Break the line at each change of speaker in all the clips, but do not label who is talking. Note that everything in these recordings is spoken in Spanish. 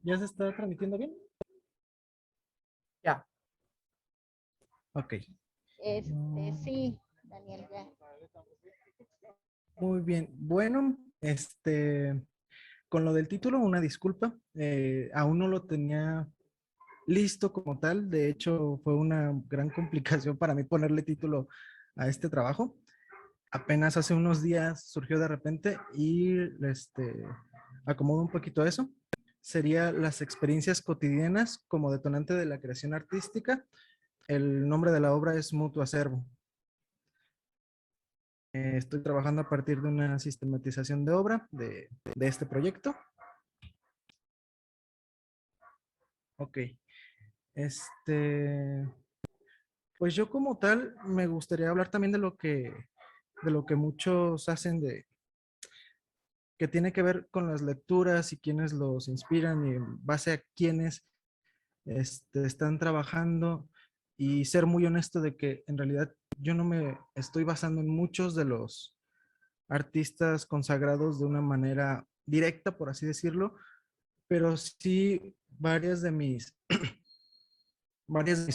¿Ya se está transmitiendo bien?
Ya.
Ok.
Sí, Daniel, ya.
Muy bien. Bueno, con lo del título, una disculpa. Aún no lo tenía listo como tal. De hecho, fue una gran complicación para mí ponerle título a este trabajo. Apenas hace unos días surgió de repente y acomodo un poquito eso. Sería las experiencias cotidianas como detonante de la creación artística. El nombre de la obra es Mutuo Acervo. Estoy trabajando a partir de una sistematización de obra de este proyecto. Ok. Pues yo como tal me gustaría hablar también de lo que muchos hacen que tiene que ver con las lecturas y quiénes los inspiran y en base a quiénes están trabajando y ser muy honesto de que en realidad yo no me estoy basando en muchos de los artistas consagrados de una manera directa, por así decirlo, pero sí varias de mis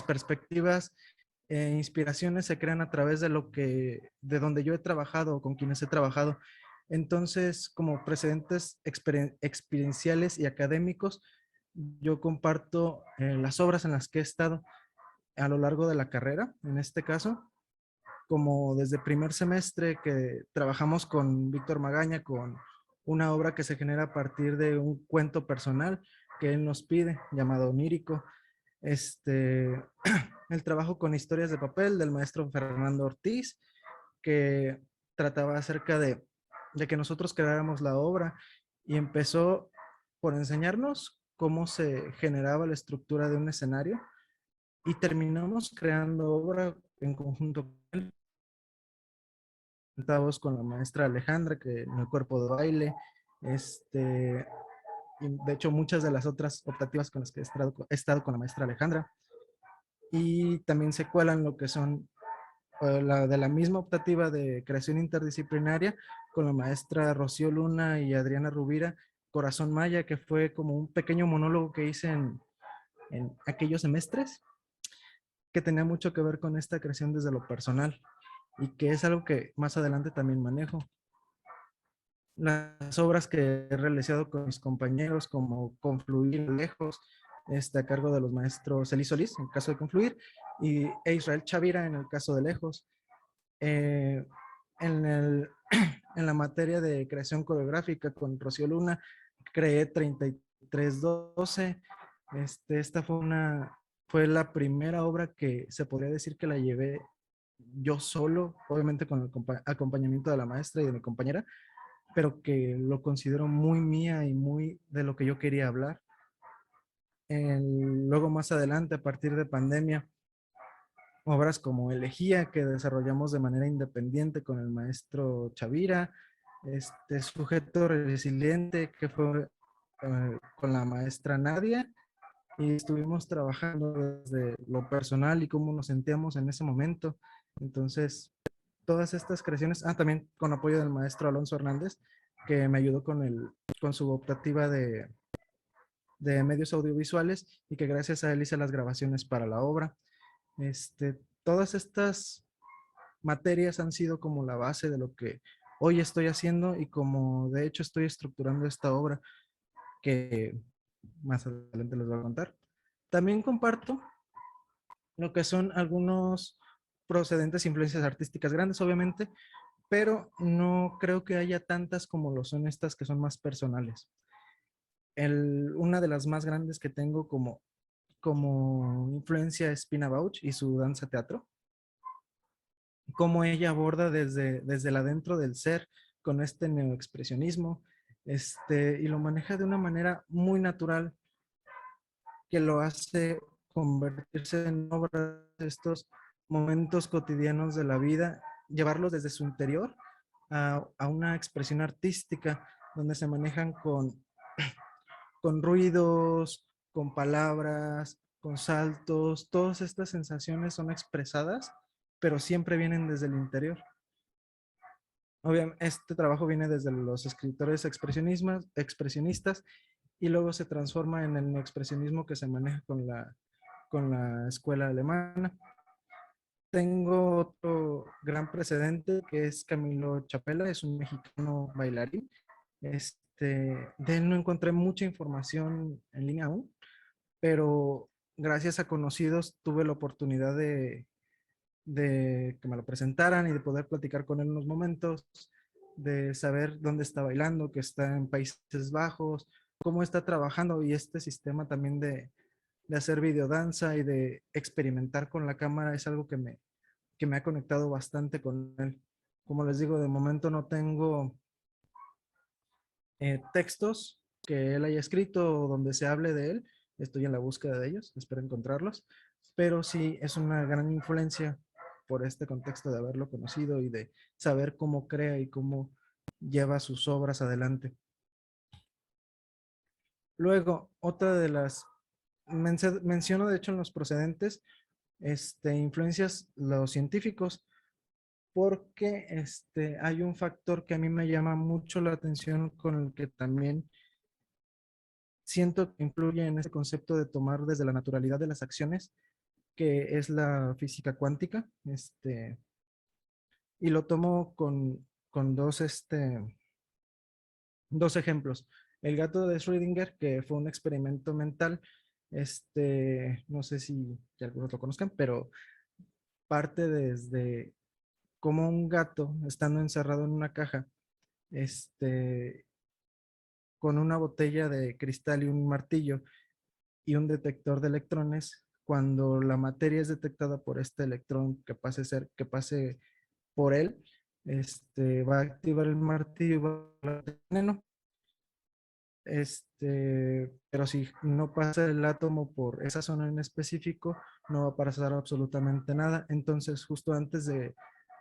perspectivas e inspiraciones se crean a través de donde yo he trabajado o con quienes he trabajado. Entonces, como precedentes experienciales y académicos, yo comparto las obras en las que he estado a lo largo de la carrera, en este caso, como desde primer semestre que trabajamos con Víctor Magaña, con una obra que se genera a partir de un cuento personal que él nos pide, llamado Onírico. El trabajo con historias de papel del maestro Fernando Ortiz, que trataba acerca de que nosotros creáramos la obra y empezó por enseñarnos cómo se generaba la estructura de un escenario y terminamos creando obra en conjunto con él. Estábamos con la maestra Alejandra, que en el cuerpo de baile, y de hecho muchas de las otras optativas con las que he estado con la maestra Alejandra. Y también se cuelan lo que son la de la misma optativa de creación interdisciplinaria con la maestra Rocío Luna y Adriana Rubira, Corazón Maya, que fue como un pequeño monólogo que hice en aquellos semestres, que tenía mucho que ver con esta creación desde lo personal y que es algo que más adelante también manejo. Las obras que he realizado con mis compañeros, como Confluir Lejos, a cargo de los maestros Eli Solís, en el caso de Confluir, e Israel Chavira, en el caso de Lejos. Eh, en, el, en la materia de creación coreográfica con Rocío Luna, creé 3312. Esta fue la primera obra que se podría decir que la llevé yo solo, obviamente con el acompañamiento de la maestra y de mi compañera, pero que lo considero muy mía y muy de lo que yo quería hablar. Luego más adelante, a partir de pandemia, obras como Elegía, que desarrollamos de manera independiente con el maestro Chavira, Sujeto Resiliente, que fue con la maestra Nadia, y estuvimos trabajando desde lo personal y cómo nos sentíamos en ese momento. Entonces, todas estas creaciones, también con apoyo del maestro Alonso Hernández, que me ayudó con su optativa de medios audiovisuales y que gracias a él hice las grabaciones para la obra. Todas estas materias han sido como la base de lo que hoy estoy haciendo y como de hecho estoy estructurando esta obra que más adelante les voy a contar. También comparto lo que son algunos procedentes e influencias artísticas grandes, obviamente, pero no creo que haya tantas como lo son estas que son más personales. Una de las más grandes que tengo como influencia es Pina Bausch y su danza teatro. Cómo ella aborda desde el adentro del ser con este neoexpresionismo, y lo maneja de una manera muy natural que lo hace convertirse en obras de estos momentos cotidianos de la vida, llevarlos desde su interior a una expresión artística donde se manejan con ruidos, con palabras, con saltos. Todas estas sensaciones son expresadas, pero siempre vienen desde el interior. Obviamente, este trabajo viene desde los escritores expresionistas y luego se transforma en el neoexpresionismo que se maneja con la escuela alemana. Tengo otro gran precedente que es Camilo Chapela, es un mexicano bailarín. De él no encontré mucha información en línea aún, pero gracias a conocidos tuve la oportunidad de que me lo presentaran y de poder platicar con él unos momentos, de saber dónde está bailando, que está en Países Bajos, cómo está trabajando y este sistema también de hacer videodanza y de experimentar con la cámara es algo que me ha conectado bastante con él. Como les digo, de momento no tengo textos que él haya escrito o donde se hable de él. Estoy en la búsqueda de ellos, espero encontrarlos. Pero sí es una gran influencia por este contexto de haberlo conocido y de saber cómo crea y cómo lleva sus obras adelante. Luego, otra de las, menciono de hecho en los procedentes, influencias los científicos, porque hay un factor que a mí me llama mucho la atención con el que también siento que influye en este concepto de tomar desde la naturalidad de las acciones, que es la física cuántica. Y lo tomo con dos ejemplos. El gato de Schrödinger, que fue un experimento mental, no sé si ya algunos lo conozcan, pero parte desde cómo un gato, estando encerrado en una caja, con una botella de cristal y un martillo y un detector de electrones, cuando la materia es detectada por este electrón que pase por él, va a activar el martillo y va a dar veneno. Pero si no pasa el átomo por esa zona en específico, no va a pasar absolutamente nada. Entonces, justo antes de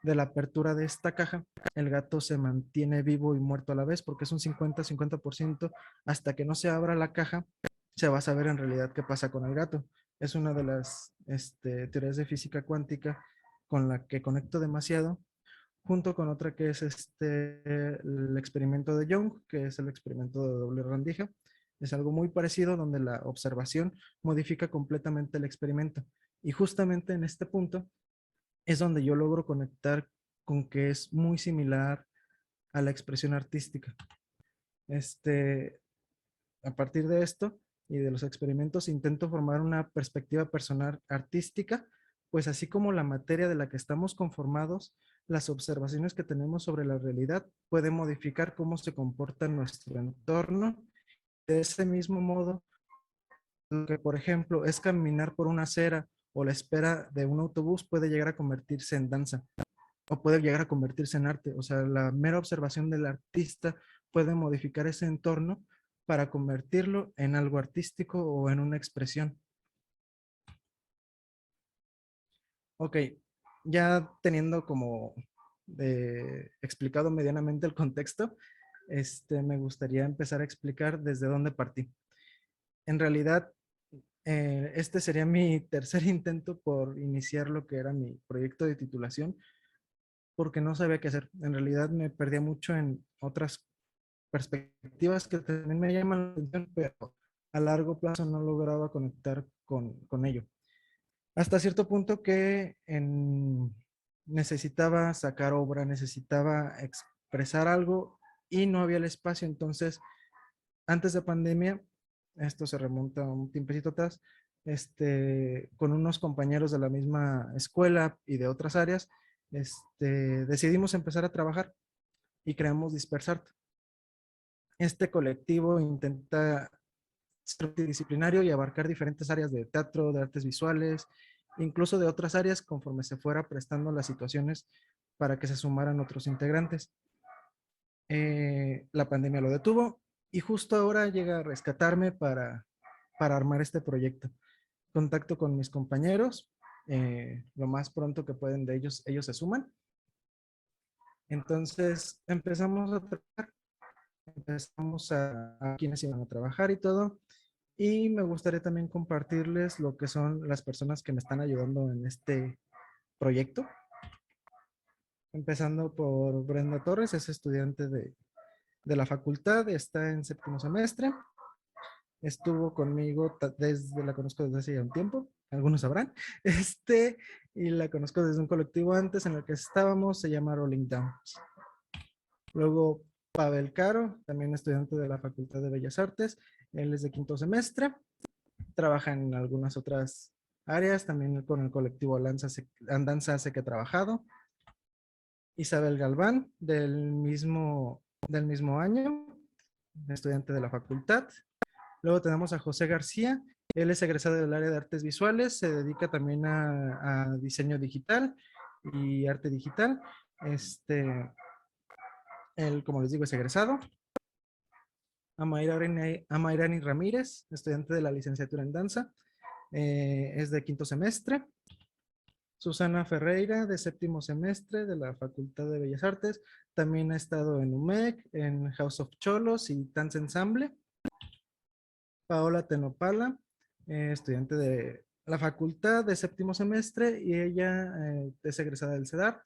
la apertura de esta caja, el gato se mantiene vivo y muerto a la vez, porque es un 50-50%. Hasta que no se abra la caja, se va a saber en realidad qué pasa con el gato. Es una de las teorías de física cuántica con la que conecto demasiado, junto con otra que es el experimento de Young, que es el experimento de doble rendija. Es algo muy parecido donde la observación modifica completamente el experimento. Y justamente en este punto es donde yo logro conectar con que es muy similar a la expresión artística. A partir de esto y de los experimentos intento formar una perspectiva personal artística, pues así como la materia de la que estamos conformados, las observaciones que tenemos sobre la realidad pueden modificar cómo se comporta nuestro entorno. De ese mismo modo, lo que por ejemplo es caminar por una acera o la espera de un autobús puede llegar a convertirse en danza o puede llegar a convertirse en arte. O sea, la mera observación del artista puede modificar ese entorno para convertirlo en algo artístico o en una expresión. Ok, ya teniendo como explicado medianamente el contexto, me gustaría empezar a explicar desde dónde partí. En realidad, este sería mi tercer intento por iniciar lo que era mi proyecto de titulación, porque no sabía qué hacer. En realidad me perdía mucho en otras perspectivas que también me llaman la atención, pero a largo plazo no lograba conectar con ello. Hasta cierto punto que necesitaba sacar obra, necesitaba expresar algo y no había el espacio. Entonces, antes de pandemia, esto se remonta un tiempecito atrás, con unos compañeros de la misma escuela y de otras áreas, decidimos empezar a trabajar y creamos Dispersarte. Este colectivo intenta ser multidisciplinario y abarcar diferentes áreas de teatro, de artes visuales, incluso de otras áreas conforme se fuera prestando las situaciones para que se sumaran otros integrantes. La pandemia lo detuvo y justo ahora llega a rescatarme para armar este proyecto. Contacto con mis compañeros, lo más pronto que pueden de ellos se suman. Entonces empezamos a trabajar, empezamos a quienes iban a trabajar y todo. Y me gustaría también compartirles lo que son las personas que me están ayudando en este proyecto. Empezando por Brenda Torres, es estudiante de la facultad, está en séptimo semestre. estuvo conmigo la conozco desde hace ya un tiempo, algunos sabrán, y la conozco desde un colectivo antes en el que estábamos, se llama Rolling Down. Luego Pavel Caro, también estudiante de la Facultad de Bellas Artes, él es de quinto semestre, trabaja en algunas otras áreas, también con el colectivo Andanza sé que ha trabajado. Isabel Galván, del mismo año, estudiante de la facultad. Luego tenemos a José García, él es egresado del área de artes visuales, se dedica también a diseño digital y arte digital. Él, como les digo, es egresado. Amairani Ramírez, estudiante de la licenciatura en danza, es de quinto semestre. Susana Ferreira, de séptimo semestre de la Facultad de Bellas Artes, también ha estado en UMEC, en House of Cholos y Dance Ensemble. Paola Tenopala, estudiante de la facultad de séptimo semestre y ella es egresada del CEDART.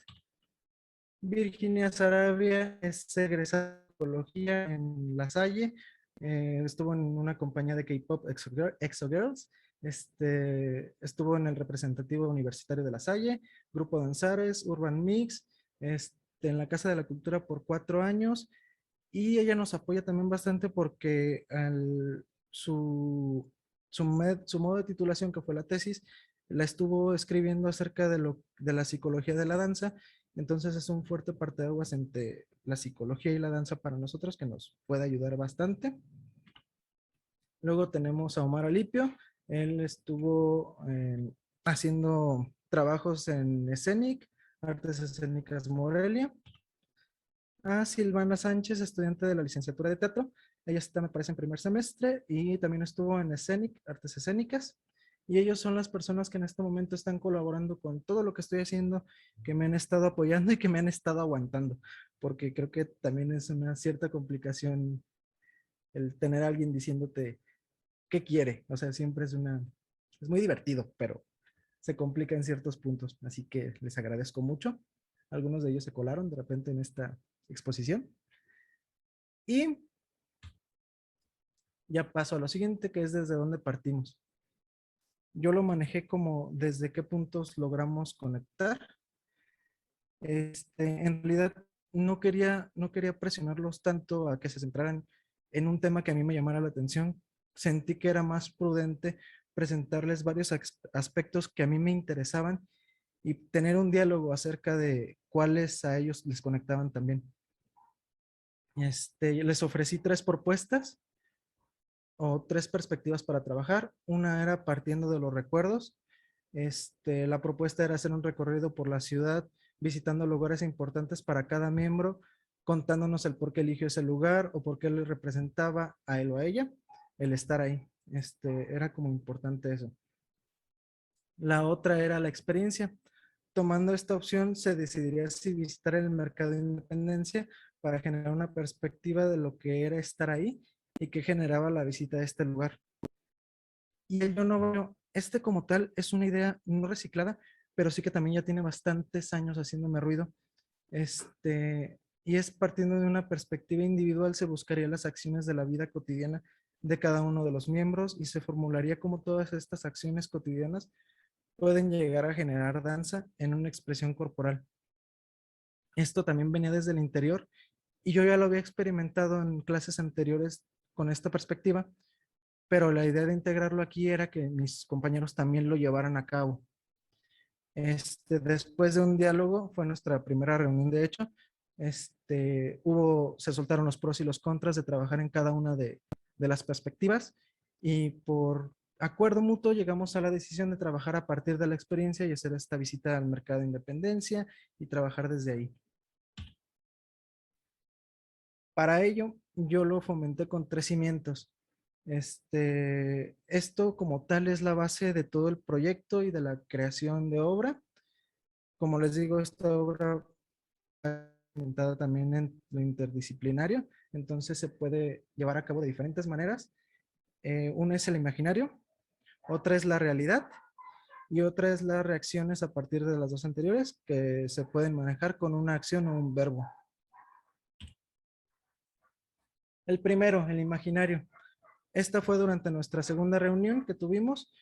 Virginia Sarabia es egresada de psicología en La Salle, estuvo en una compañía de K-pop EXO Girls, estuvo en el representativo universitario de La Salle, Grupo Danzares, Urban Mix, en la Casa de la Cultura por 4 años, y ella nos apoya también bastante porque su modo de titulación, que fue la tesis, la estuvo escribiendo acerca de la psicología de la danza. Entonces es un fuerte parteaguas entre la psicología y la danza para nosotros que nos puede ayudar bastante. Luego tenemos a Omar Alipio. Él estuvo haciendo trabajos en Escenic, Artes Escénicas Morelia. A Silvana Sánchez, estudiante de la licenciatura de teatro. Ella está, me parece, en primer semestre y también estuvo en Escenic, Artes Escénicas. Y ellos son las personas que en este momento están colaborando con todo lo que estoy haciendo, que me han estado apoyando y que me han estado aguantando, porque creo que también es una cierta complicación el tener a alguien diciéndote qué quiere. O sea, siempre es muy divertido, pero se complica en ciertos puntos. Así que les agradezco mucho. Algunos de ellos se colaron de repente en esta exposición. Y ya paso a lo siguiente, que es desde dónde partimos. Yo lo manejé como desde qué puntos logramos conectar. En realidad no quería presionarlos tanto a que se centraran en un tema que a mí me llamara la atención. Sentí que era más prudente presentarles varios aspectos que a mí me interesaban y tener un diálogo acerca de cuáles a ellos les conectaban también. Les ofrecí 3 propuestas o 3 perspectivas para trabajar. Una era partiendo de los recuerdos. La propuesta era hacer un recorrido por la ciudad, visitando lugares importantes para cada miembro, contándonos el por qué eligió ese lugar o por qué le representaba a él o a ella el estar ahí. Era como importante eso. La otra era la experiencia. Tomando esta opción, se decidiría si visitar el mercado de Independencia para generar una perspectiva de lo que era estar ahí y qué generaba la visita a este lugar. Y yo no veo, como tal es una idea no reciclada, pero sí que también ya tiene bastantes años haciéndome ruido. Y es partiendo de una perspectiva individual, se buscaría las acciones de la vida cotidiana de cada uno de los miembros y se formularía cómo todas estas acciones cotidianas pueden llegar a generar danza en una expresión corporal. Esto también venía desde el interior y yo ya lo había experimentado en clases anteriores con esta perspectiva, pero la idea de integrarlo aquí era que mis compañeros también lo llevaran a cabo. Después de un diálogo, fue nuestra primera reunión de hecho, se soltaron los pros y los contras de trabajar en cada una de las perspectivas y por acuerdo mutuo llegamos a la decisión de trabajar a partir de la experiencia y hacer esta visita al mercado de Independencia y trabajar desde ahí. Para ello, yo lo fomenté con 3 cimientos. Esto como tal es la base de todo el proyecto y de la creación de obra. Como les digo, esta obra está orientada también en lo interdisciplinario, entonces se puede llevar a cabo de diferentes maneras. Una es el imaginario, otra es la realidad y otra es las reacciones a partir de las 2 anteriores que se pueden manejar con una acción o un verbo. El primero, el imaginario. Esta fue durante nuestra segunda reunión que tuvimos.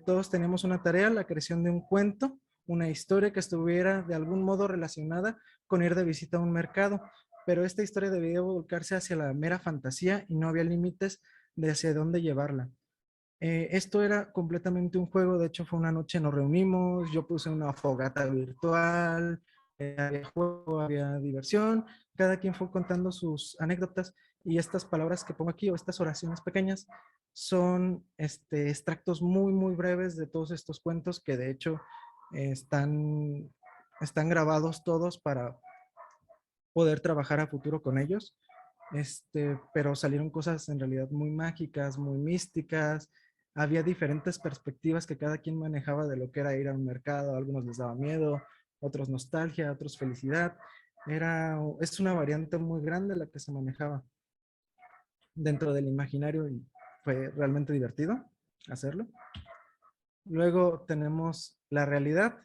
Todos teníamos una tarea, la creación de un cuento, una historia que estuviera de algún modo relacionada con ir de visita a un mercado, pero esta historia debía volcarse hacia la mera fantasía y no había límites de hacia dónde llevarla. Esto era completamente un juego, de hecho fue una noche, nos reunimos, yo puse una fogata virtual, había juego, había diversión, cada quien fue contando sus anécdotas y estas palabras que pongo aquí o estas oraciones pequeñas son extractos muy, muy breves de todos estos cuentos que de hecho están grabados todos para poder trabajar a futuro con ellos. Pero salieron cosas en realidad muy mágicas, muy místicas. Había diferentes perspectivas que cada quien manejaba de lo que era ir a un mercado. A algunos les daba miedo, otros nostalgia, otros felicidad. Es una variante muy grande la que se manejaba dentro del imaginario y fue realmente divertido hacerlo. Luego tenemos la realidad.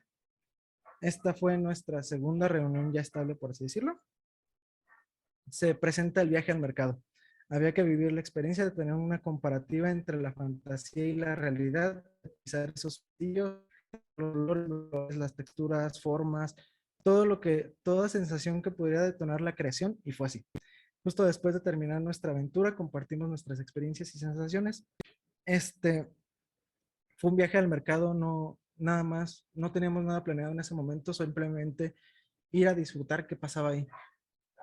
Esta fue nuestra segunda reunión ya estable, por así decirlo. Se presenta el viaje al mercado. Había que vivir la experiencia de tener una comparativa entre la fantasía y la realidad, pisar esos sitios, las texturas, formas, toda sensación que pudiera detonar la creación, y fue así. Justo después de terminar nuestra aventura, compartimos nuestras experiencias y sensaciones. Fue un viaje al mercado, no nada más, no teníamos nada planeado en ese momento, simplemente ir a disfrutar qué pasaba ahí.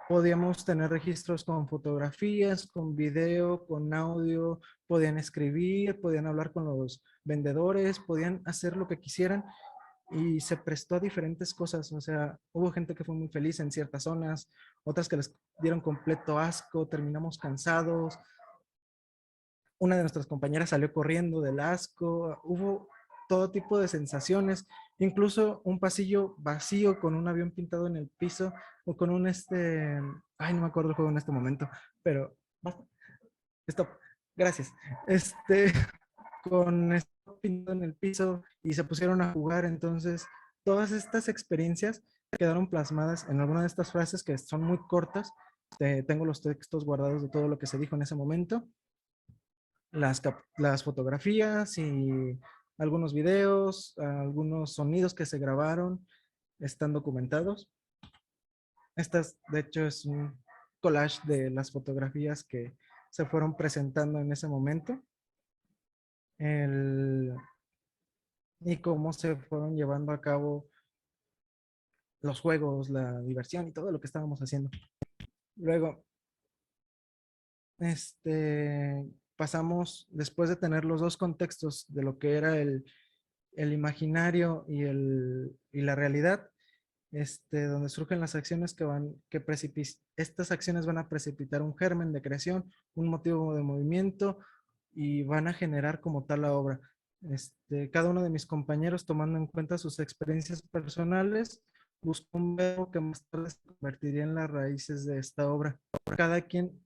Podíamos tener registros con fotografías, con video, con audio, podían escribir, podían hablar con los vendedores, podían hacer lo que quisieran y se prestó a diferentes cosas. O sea, hubo gente que fue muy feliz en ciertas zonas, otras que les dieron completo asco, terminamos cansados. Una de nuestras compañeras salió corriendo del asco, hubo todo tipo de sensaciones, incluso un pasillo vacío con un avión pintado en el piso o con ay, no me acuerdo el juego en este momento, pero basta, stop, gracias. Con esto pintado en el piso y se pusieron a jugar, entonces todas estas experiencias quedaron plasmadas en alguna de estas frases que son muy cortas. Tengo los textos guardados de todo lo que se dijo en ese momento, las fotografías y algunos videos, algunos sonidos que se grabaron, están documentados. Estas, de hecho, es un collage de las fotografías que se fueron presentando en ese momento. Y cómo se fueron llevando a cabo los juegos, la diversión y todo lo que estábamos haciendo. Luego, pasamos, después de tener los dos contextos de lo que era el imaginario y la realidad, donde surgen las acciones estas acciones van a precipitar un germen de creación, un motivo de movimiento y van a generar como tal la obra. Cada uno de mis compañeros, tomando en cuenta sus experiencias personales, buscó un verbo que más tarde se convertiría en las raíces de esta obra. Cada quien,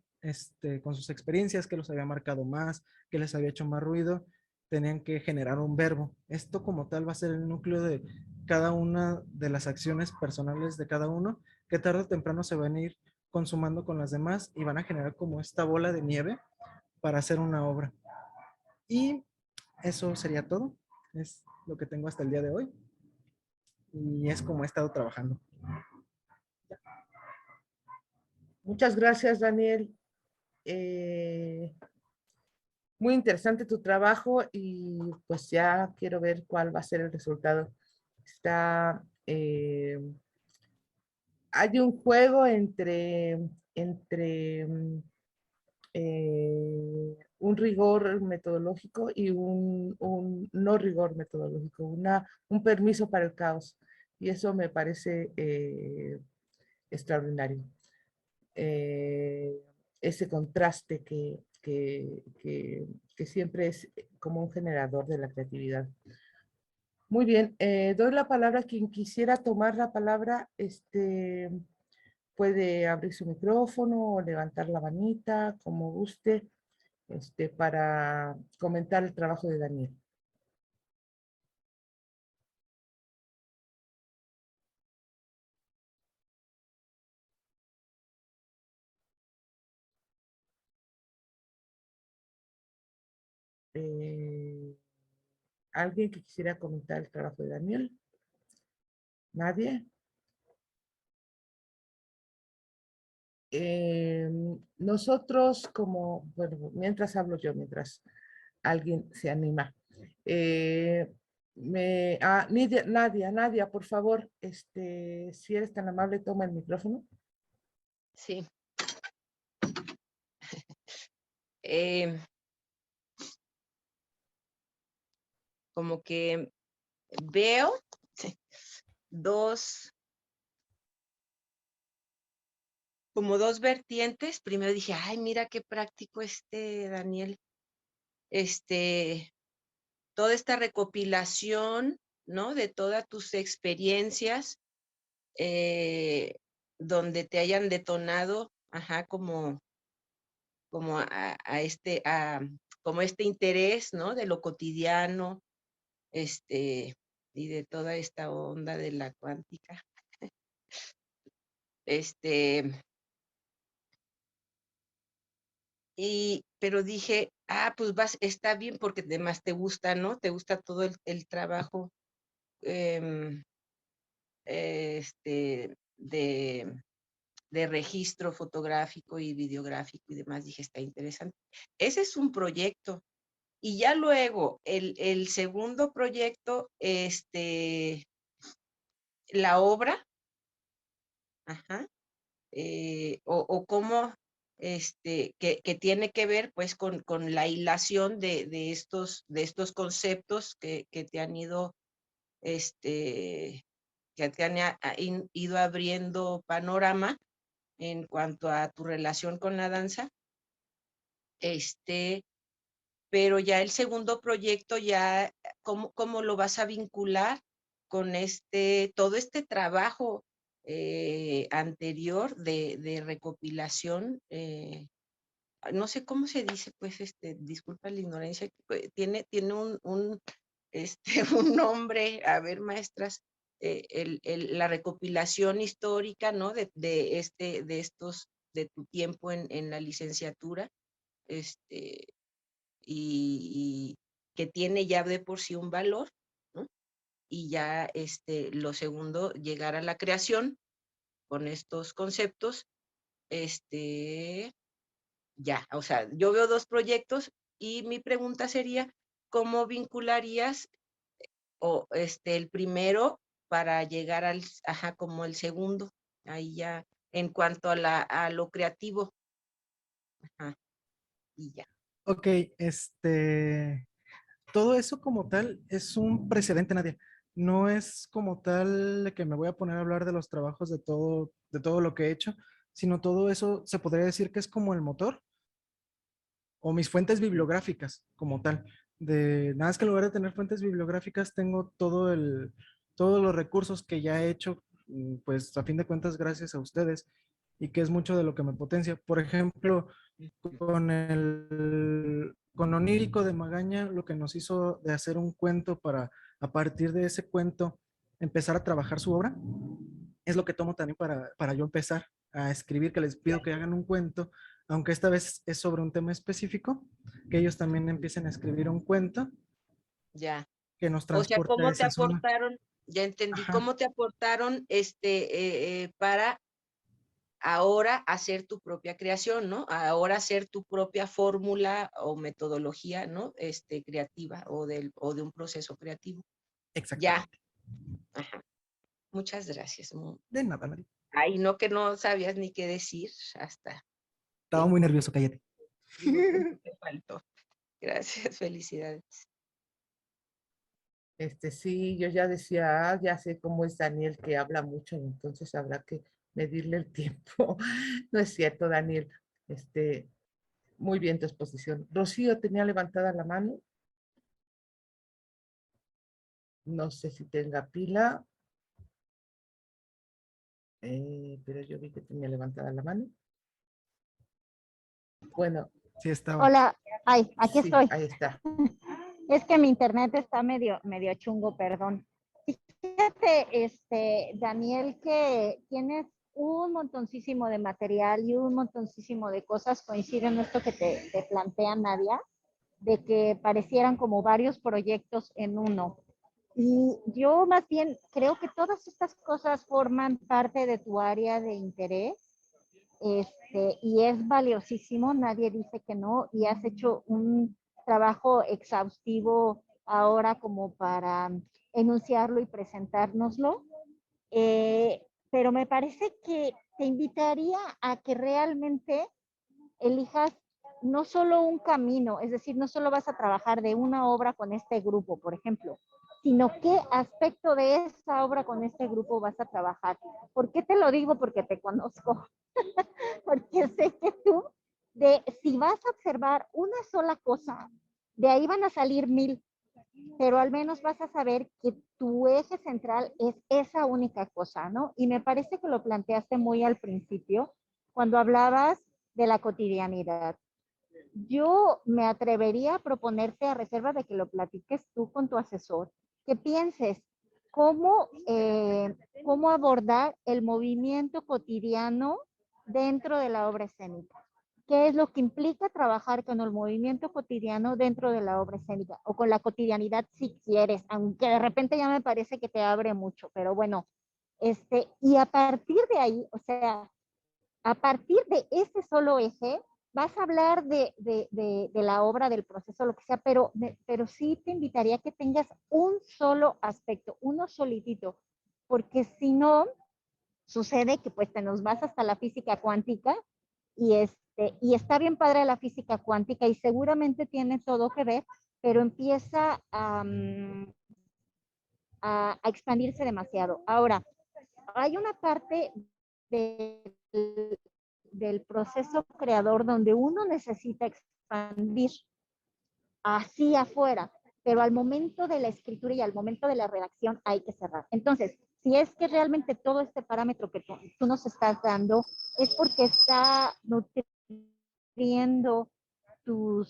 con sus experiencias que los había marcado más, que les había hecho más ruido, tenían que generar un verbo. Esto como tal va a ser el núcleo de cada una de las acciones personales de cada uno, que tarde o temprano se van a ir consumando con las demás y van a generar como esta bola de nieve para hacer una obra. Y eso sería todo. Es lo que tengo hasta el día de hoy. Y es como he estado trabajando.
Muchas gracias, Daniel. Muy interesante tu trabajo y pues ya quiero ver cuál va a ser el resultado. Hay un juego entre un rigor metodológico y un no rigor metodológico, un permiso para el caos. Y eso me parece extraordinario. Ese contraste que siempre es como un generador de la creatividad. Muy bien, doy la palabra a quien quisiera tomar la palabra, puede abrir su micrófono o levantar la manita, como guste, para comentar el trabajo de Daniel. ¿Alguien que quisiera comentar el trabajo de Daniel? ¿Nadie? Nosotros bueno, mientras hablo yo, mientras alguien se anima. Nadia, por favor, si eres tan amable, toma el micrófono.
Sí. Eh, como que veo como dos vertientes. Primero dije, ay, mira qué práctico Daniel, toda esta recopilación, ¿no? De todas tus experiencias, donde te hayan detonado, ajá, como como este interés, ¿no? De lo cotidiano, y de toda esta onda de la cuántica. Pero dije, pues está bien porque además te gusta, ¿no? Te gusta todo el trabajo em, de registro fotográfico y videográfico y demás. Dije, está interesante. Ese es un proyecto. Y ya luego, el segundo proyecto, la obra, ajá, o cómo, que tiene que ver, pues, con la hilación de estos conceptos que te han ido, que te han ido abriendo panorama en cuanto a tu relación con la danza. Pero ya el segundo proyecto, ya, ¿cómo lo vas a vincular con todo este trabajo anterior de recopilación? No sé cómo se dice, pues, disculpa la ignorancia, tiene un nombre, a ver, maestras, la recopilación histórica, ¿no? De tu tiempo en la licenciatura, y que tiene ya de por sí un valor, ¿no? Y ya lo segundo, llegar a la creación con estos conceptos, ya, o sea, yo veo dos proyectos y mi pregunta sería, ¿cómo vincularías el primero para llegar como el segundo? Ahí ya, en cuanto a lo creativo. Ajá, y ya.
Ok, todo eso como tal es un precedente, Nadia. No es como tal de que me voy a poner a hablar de los trabajos de todo lo que he hecho, sino todo eso se podría decir que es como el motor o mis fuentes bibliográficas como tal. Nada más que en lugar de tener fuentes bibliográficas, tengo todos los recursos que ya he hecho, pues a fin de cuentas, gracias a ustedes, y que es mucho de lo que me potencia. Por ejemplo, con Onírico de Magaña, lo que nos hizo de hacer un cuento para, a partir de ese cuento, empezar a trabajar su obra, es lo que tomo también para yo empezar a escribir, que les pido que hagan un cuento, aunque esta vez es sobre un tema específico, que ellos también empiecen a escribir un cuento
Ya.
que nos
O sea,
transporte a
¿cómo te
esa zona.
aportaron? Ya entendí,
Ajá,
¿cómo te aportaron para ahora hacer tu propia creación, ¿no? Ahora hacer tu propia fórmula o metodología, ¿no? Creativa o de un proceso creativo. Ya.
exactamente.
Ajá. Muchas gracias.
De nada, María.
Ay, no, que no sabías ni qué decir hasta
Estaba muy nervioso, cállate.
digo, tiempo te faltó. Gracias, felicidades.
Sí, yo ya decía, ya sé cómo es Daniel, que habla mucho, entonces habrá que medirle el tiempo. No es cierto, Daniel. Muy bien tu exposición. Rocío tenía levantada la mano. No sé si tenga pila, pero yo vi que tenía levantada la mano. Bueno,
Sí, estaba.
Hola, ay, aquí
sí,
estoy.
ahí está.
Es que mi internet está medio chungo, perdón. Fíjate, Daniel, que tienes un montoncísimo de material y un montoncísimo de cosas, coincide en esto que te plantea Nadia, de que parecieran como varios proyectos en uno. Y yo más bien creo que todas estas cosas forman parte de tu área de interés, y es valiosísimo, nadie dice que no, y has hecho un trabajo exhaustivo ahora como para enunciarlo y presentárnoslo. Pero me parece que te invitaría a que realmente elijas no solo un camino, es decir, no solo vas a trabajar de una obra con este grupo, por ejemplo, sino qué aspecto de esa obra con este grupo vas a trabajar. ¿Por qué te lo digo? Porque te conozco, porque sé que tú, si vas a observar una sola cosa, de ahí van a salir 1000, pero al menos vas a saber que tu eje central es esa única cosa, ¿no? Y me parece que lo planteaste muy al principio, cuando hablabas de la cotidianidad. Yo me atrevería a proponerte, a reserva de que lo platiques tú con tu asesor, que pienses cómo abordar el movimiento cotidiano dentro de la obra escénica. ¿Qué es lo que implica trabajar con el movimiento cotidiano dentro de la obra escénica? O con la cotidianidad si quieres, aunque de repente ya me parece que te abre mucho, pero bueno, y a partir de ahí, o sea, a partir de ese solo eje, vas a hablar de la obra, del proceso, lo que sea, pero sí te invitaría a que tengas un solo aspecto, uno solitito, porque si no, sucede que pues te nos vas hasta la física cuántica y está bien padre la física cuántica y seguramente tiene todo que ver, pero empieza a expandirse demasiado. Ahora, hay una parte del, del proceso creador donde uno necesita expandir así afuera, pero al momento de la escritura y al momento de la redacción hay que cerrar. Entonces, si es que realmente todo este parámetro que tú nos estás dando es porque está nutriendo tu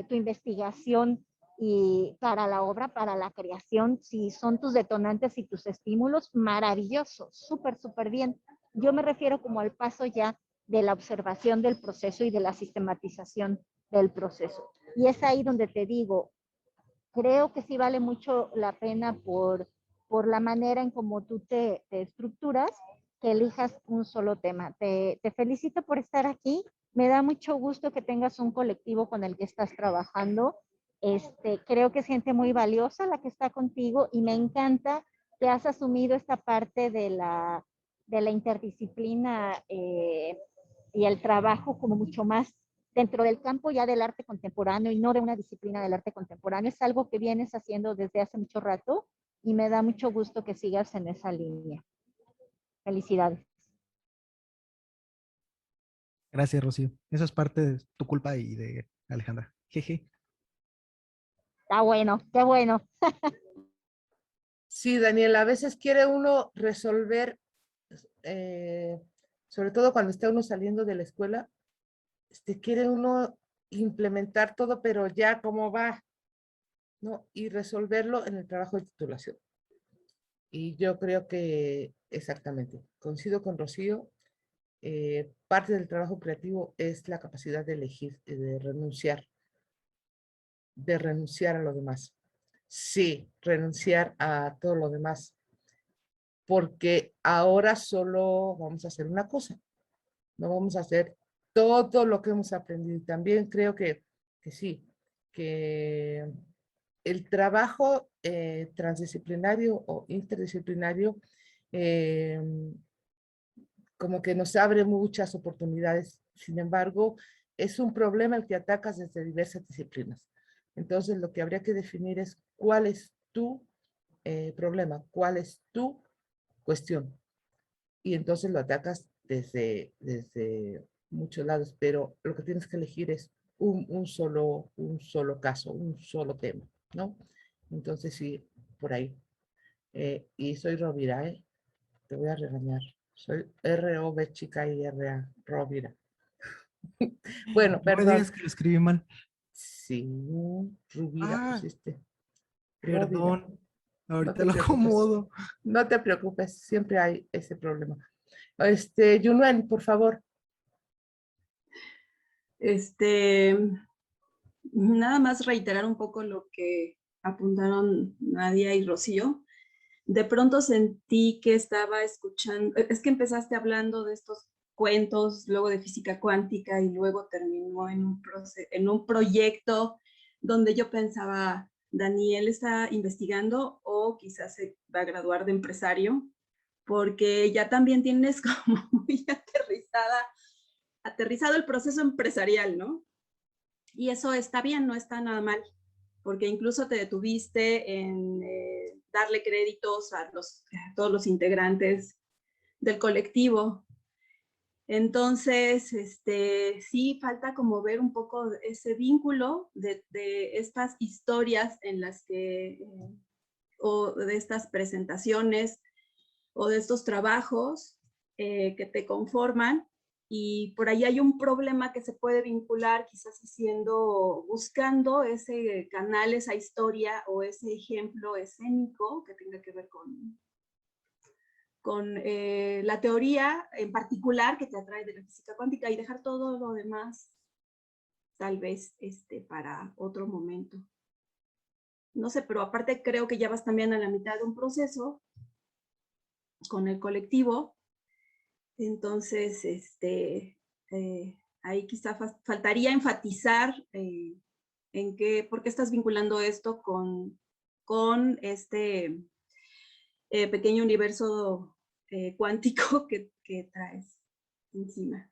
investigación y para la obra, para la creación, si son tus detonantes y tus estímulos, maravilloso, súper, súper bien. Yo me refiero como al paso ya de la observación del proceso y de la sistematización del proceso. Y es ahí donde te digo, creo que sí vale mucho la pena por la manera en cómo tú te estructuras, que elijas un solo tema. Te felicito por estar aquí. Me da mucho gusto que tengas un colectivo con el que estás trabajando. Creo que es gente muy valiosa la que está contigo y me encanta que has asumido esta parte de la interdisciplina y el trabajo como mucho más dentro del campo ya del arte contemporáneo y no de una disciplina del arte contemporáneo. Es algo que vienes haciendo desde hace mucho rato y me da mucho gusto que sigas en esa línea. Felicidades.
Gracias, Rocío. Eso es parte de tu culpa y de Alejandra. Jeje.
Está bueno, qué bueno.
Sí, Daniel, a veces quiere uno resolver, sobre todo cuando está uno saliendo de la escuela, quiere uno implementar todo, pero ya cómo va, ¿no? Y resolverlo en el trabajo de titulación. Y yo creo que exactamente, coincido con Rocío, parte del trabajo creativo es la capacidad de elegir, de renunciar a lo demás. Sí, renunciar a todo lo demás, porque ahora solo vamos a hacer una cosa, no vamos a hacer todo lo que hemos aprendido. Y también creo que sí, que el trabajo transdisciplinario o interdisciplinario como que nos abre muchas oportunidades. Sin embargo, es un problema el que atacas desde diversas disciplinas. Entonces, lo que habría que definir es cuál es tu problema, cuál es tu cuestión. Y entonces lo atacas desde muchos lados, pero lo que tienes que elegir es un solo caso, un solo tema, ¿no? Entonces, sí, por ahí. Y soy Rovira, te voy a regañar. Soy R-O-B chica y R-A, Rovira. Bueno,
No me
perdón.
digas que lo escribí mal.
Sí, Rubira
Ah,
pusiste. Rovira.
perdón.
No
Ahorita
te
lo
preocupes.
acomodo.
No te preocupes, siempre hay ese problema. Yunuen, por favor.
Este, Nada más reiterar un poco lo que apuntaron Nadia y Rocío. De pronto sentí que estaba escuchando, es que empezaste hablando de estos cuentos, luego de física cuántica y luego terminó en un proyecto donde yo pensaba, Daniel está investigando o quizás se va a graduar de empresario, porque ya también tienes como muy aterrizado el proceso empresarial, ¿no? Y eso está bien, no está nada mal, porque incluso te detuviste en darle créditos a todos los integrantes del colectivo. Entonces, sí falta como ver un poco ese vínculo de estas historias en las que, o de estas presentaciones, o de estos trabajos que te conforman, y por ahí hay un problema que se puede vincular quizás buscando ese canal, esa historia o ese ejemplo escénico que tenga que ver con la teoría en particular que te atrae de la física cuántica, y dejar todo lo demás tal vez para otro momento. No sé, pero aparte creo que ya vas también a la mitad de un proceso con el colectivo. Entonces, ahí quizá faltaría enfatizar por qué estás vinculando esto con este pequeño universo cuántico que traes encima.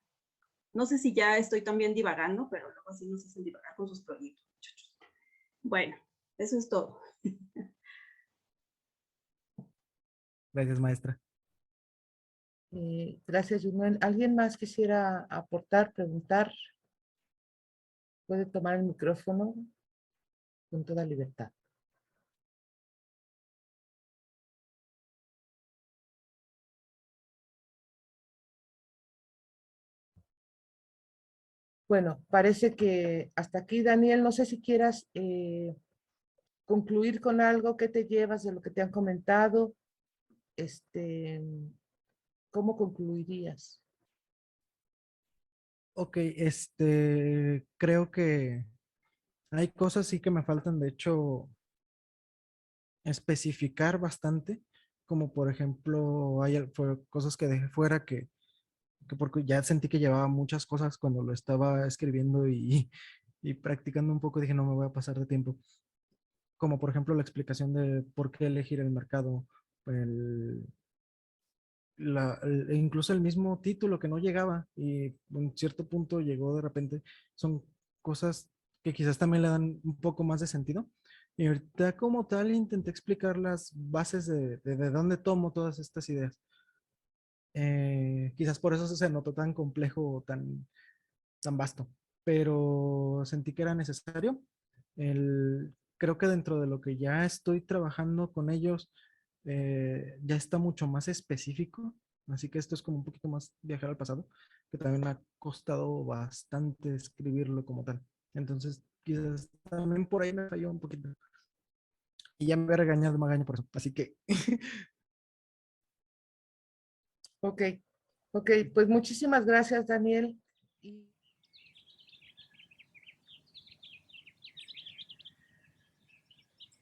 No sé si ya estoy también divagando, pero luego así nos hacen divagar con sus proyectos, muchachos. Bueno, eso es todo.
Gracias, maestra.
Gracias, Junuen. ¿Alguien más quisiera aportar, preguntar? Puede tomar el micrófono con toda libertad. Bueno, parece que hasta aquí, Daniel. No sé si quieras concluir con algo que te llevas de lo que te han comentado. ¿Cómo concluirías?
Ok, creo que hay cosas sí que me faltan, de hecho, especificar bastante, como por ejemplo, cosas que dejé fuera que porque ya sentí que llevaba muchas cosas cuando lo estaba escribiendo y practicando un poco, dije, no me voy a pasar de tiempo. Como por ejemplo la explicación de por qué elegir el mercado, el, incluso el mismo título que no llegaba y en cierto punto llegó de repente, son cosas que quizás también le dan un poco más de sentido. Y ahorita como tal intenté explicar las bases de dónde tomo todas estas ideas. Quizás por eso se notó tan complejo o tan vasto, pero sentí que era necesario. Creo que dentro de lo que ya estoy trabajando con ellos, ya está mucho más específico, así que esto es como un poquito más viajar al pasado, que también me ha costado bastante escribirlo como tal. Entonces, quizás también por ahí me falló un poquito. Y ya me había regañado Magaña por eso, así que
Ok, pues muchísimas gracias, Daniel. Y